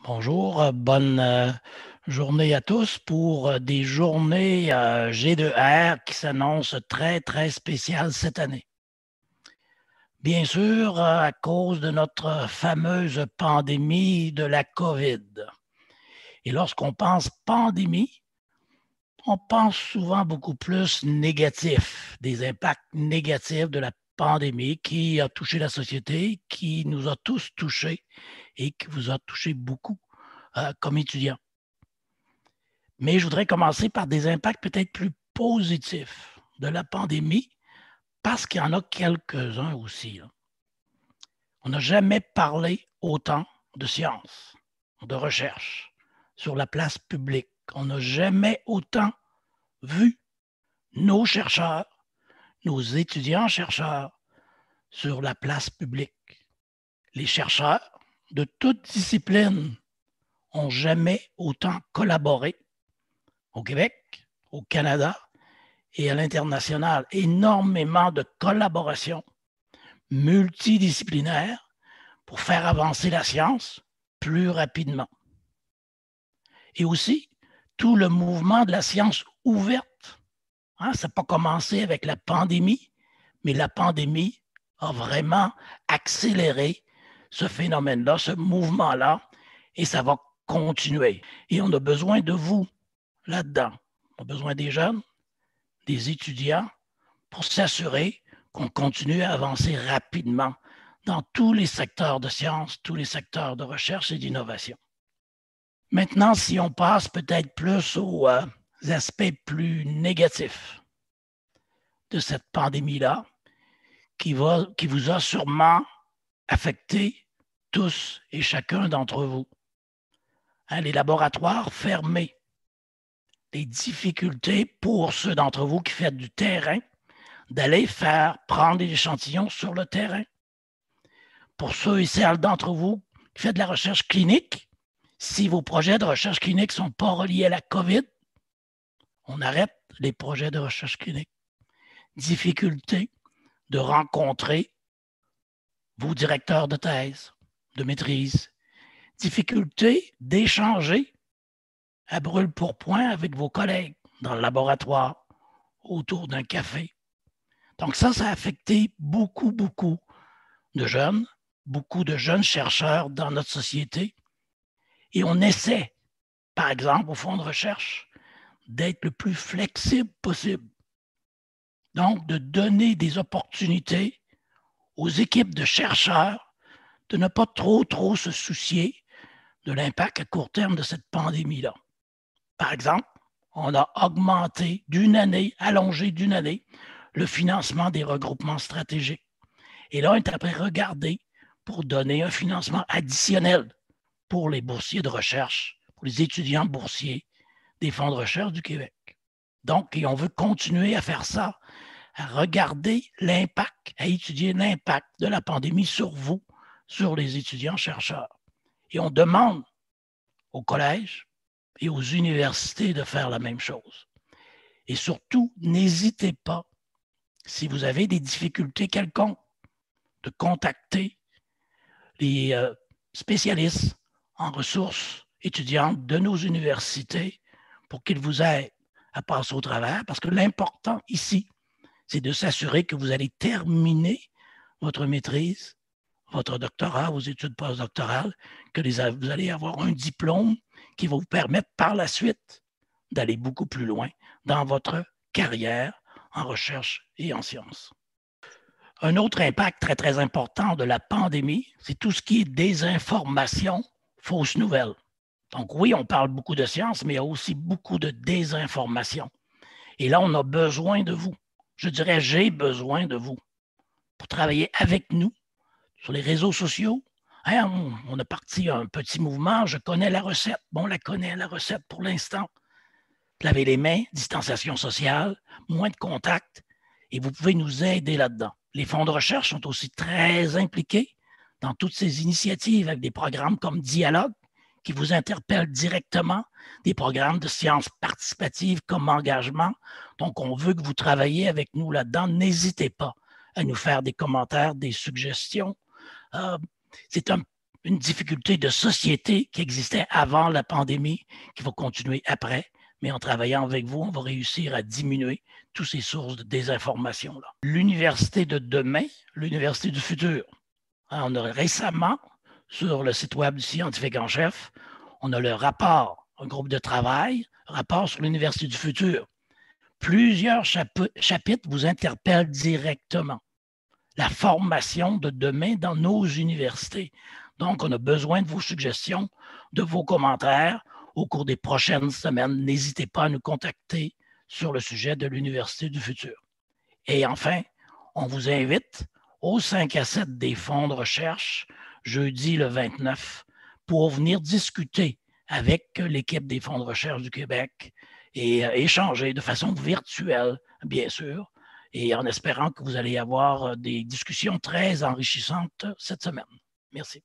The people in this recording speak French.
Bonjour, bonne journée à tous pour des journées G2R qui s'annoncent très, très spéciales cette année. Bien sûr, à cause de notre fameuse pandémie de la COVID. Et lorsqu'on pense pandémie, on pense souvent beaucoup plus négatif, des impacts négatifs de la pandémie qui a touché la société, qui nous a tous touchés et qui vous a touché beaucoup comme étudiants. Mais je voudrais commencer par des impacts peut-être plus positifs de la pandémie, parce qu'il y en a quelques-uns aussi. On n'a jamais parlé autant de science, de recherche sur la place publique. On n'a jamais autant vu nos chercheurs, nos étudiants-chercheurs sur la place publique. Les chercheurs de toutes disciplines n'ont jamais autant collaboré au Québec, au Canada et à l'international. Énormément de collaboration multidisciplinaire pour faire avancer la science plus rapidement. Et aussi, tout le mouvement de la science ouverte. Ça n'a pas commencé avec la pandémie, mais la pandémie a vraiment accéléré ce phénomène-là, ce mouvement-là, et ça va continuer. Et on a besoin de vous là-dedans. On a besoin des jeunes, des étudiants, pour s'assurer qu'on continue à avancer rapidement dans tous les secteurs de sciences, tous les secteurs de recherche et d'innovation. Maintenant, si on passe peut-être plus aux aspects plus négatifs de cette pandémie-là, qui vous a sûrement affecté tous et chacun d'entre vous. Les laboratoires fermés, les difficultés pour ceux d'entre vous qui faites du terrain, d'aller prendre des échantillons sur le terrain. Pour ceux et celles d'entre vous qui font de la recherche clinique, si vos projets de recherche clinique ne sont pas reliés à la COVID, on arrête les projets de recherche clinique. Difficulté de rencontrer vos directeurs de thèse, de maîtrise. Difficulté d'échanger à brûle-pourpoint avec vos collègues dans le laboratoire, autour d'un café. Donc ça a affecté beaucoup de jeunes, beaucoup de jeunes chercheurs dans notre société. Et on essaie, par exemple, au fonds de recherche, d'être le plus flexible possible. Donc, de donner des opportunités aux équipes de chercheurs de ne pas trop se soucier de l'impact à court terme de cette pandémie-là. Par exemple, on a augmenté allongé d'une année, le financement des regroupements stratégiques. Et là, on est après regarder pour donner un financement additionnel pour les boursiers de recherche, pour les étudiants boursiers des fonds de recherche du Québec. Donc, on veut continuer à faire ça, à regarder l'impact, à étudier l'impact de la pandémie sur vous, sur les étudiants-chercheurs. Et on demande aux collèges et aux universités de faire la même chose. Et surtout, n'hésitez pas, si vous avez des difficultés quelconques, de contacter les spécialistes en ressources étudiantes de nos universités pour qu'ils vous aident à passer au travers, parce que l'important ici, c'est de s'assurer que vous allez terminer votre maîtrise, votre doctorat, vos études postdoctorales, que vous allez avoir un diplôme qui va vous permettre par la suite d'aller beaucoup plus loin dans votre carrière en recherche et en sciences. Un autre impact très, très important de la pandémie, c'est tout ce qui est désinformation, fausses nouvelles. Donc oui, on parle beaucoup de science, mais il y a aussi beaucoup de désinformation. Et là, on a besoin de vous. Je dirais, j'ai besoin de vous pour travailler avec nous sur les réseaux sociaux. On a parti un petit mouvement, je connais la recette. Bon, on la connaît, la recette pour l'instant. Lavez les mains, distanciation sociale, moins de contact, et vous pouvez nous aider là-dedans. Les fonds de recherche sont aussi très impliqués dans toutes ces initiatives avec des programmes comme Dialogue, qui vous interpellent directement, des programmes de sciences participatives comme Engagement. Donc, on veut que vous travailliez avec nous là-dedans. N'hésitez pas à nous faire des commentaires, des suggestions. C'est une difficulté de société qui existait avant la pandémie, qui va continuer après. Mais en travaillant avec vous, on va réussir à diminuer toutes ces sources de désinformation-là. L'université de demain, l'université du futur. On a récemment, sur le site web du scientifique en chef, on a le rapport, un groupe de travail, rapport sur l'université du futur. Plusieurs chapitres vous interpellent directement. La formation de demain dans nos universités. Donc, on a besoin de vos suggestions, de vos commentaires au cours des prochaines semaines. N'hésitez pas à nous contacter sur le sujet de l'Université du futur. Et enfin, on vous invite au 5 à 7 des fonds de recherche, jeudi le 29, pour venir discuter avec l'équipe des fonds de recherche du Québec et échanger de façon virtuelle, bien sûr, et en espérant que vous allez avoir des discussions très enrichissantes cette semaine. Merci.